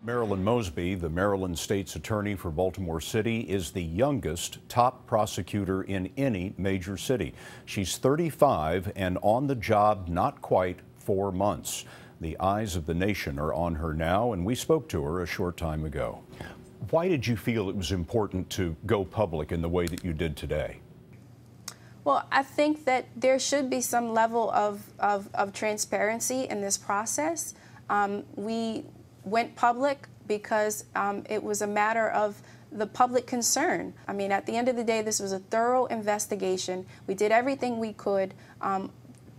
Marilyn Mosby, the Maryland State's attorney for Baltimore City, is the youngest top prosecutor in any major city. She's 35 and on the job not quite 4 months. The eyes of the nation are on her now, and we spoke to her a short time ago. Why did you feel it was important to go public in the way that you did today? Well, I think that there should be some level of transparency in this process. We went public because it was a matter of the public concern. I mean, at the end of the day, this was a thorough investigation. We did everything we could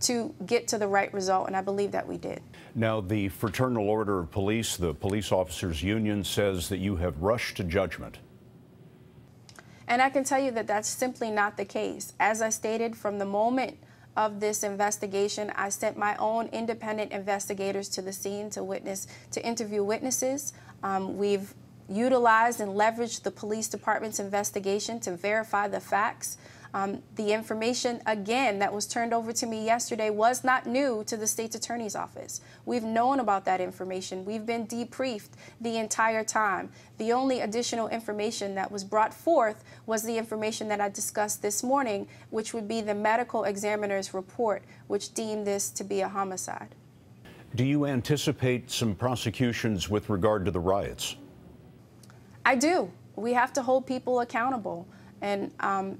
to get to the right result, and I believe that we did. Now, the Fraternal Order of Police, the Police Officers Union, says that you have rushed to judgment. And I can tell you that that's simply not the case. As I stated, from the moment of this investigation, I sent my own independent investigators to the scene to interview witnesses. We've utilized and leveraged the police department's investigation to verify the facts. The information, again, that was turned over to me yesterday was not new to the state's attorney's office. We've known about that information. We've been debriefed the entire time. The only additional information that was brought forth was the information that I discussed this morning, which would be the medical examiner's report, which deemed this to be a homicide. Do you anticipate some prosecutions with regard to the riots? I do. We have to hold people accountable. And,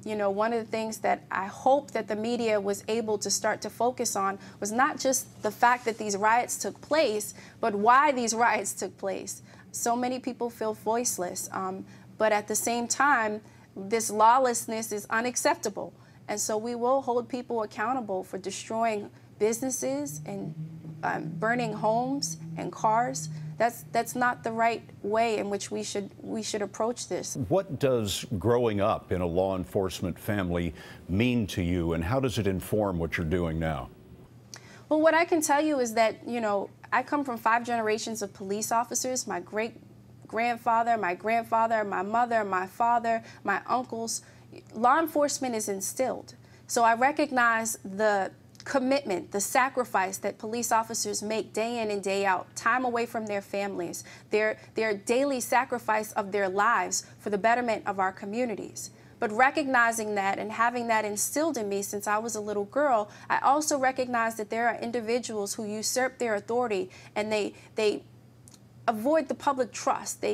you know, one of the things that I hope that the media was able to start to focus on was not just the fact that these riots took place, but why these riots took place. So many people feel voiceless, but at the same time, this lawlessness is unacceptable. And so we will hold people accountable for destroying businesses and burning homes and cars. That's not the right way in which we should approach this. What does growing up in a law enforcement family mean to you, and how does it inform what you're doing now? Well, what I can tell you is that, you know, I come from 5 generations of police officers. My great-grandfather, my grandfather, my mother, my father, my uncles. Law enforcement is instilled. So I recognize the commitment, the sacrifice that police officers make day in and day out, time away from their families, their daily sacrifice of their lives for the betterment of our communities. But recognizing that and having that instilled in me since I was a little girl, I also recognize that there are individuals who usurp their authority and they avoid the public trust.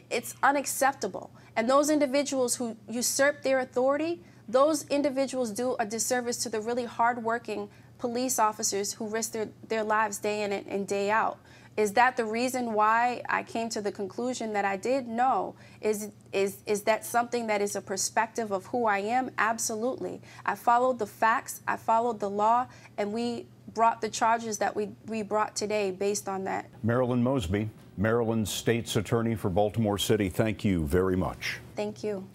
It's unacceptable. And those individuals who usurp their authority, those individuals do a disservice to the really hardworking police officers who risk their lives day in and day out. Is that the reason why I came to the conclusion that I did? No. Is that something that is a perspective of who I am? Absolutely. I followed the facts, I followed the law, and we brought the charges that we brought today based on that. Marilyn Mosby, Maryland State's attorney for Baltimore City, thank you very much. Thank you.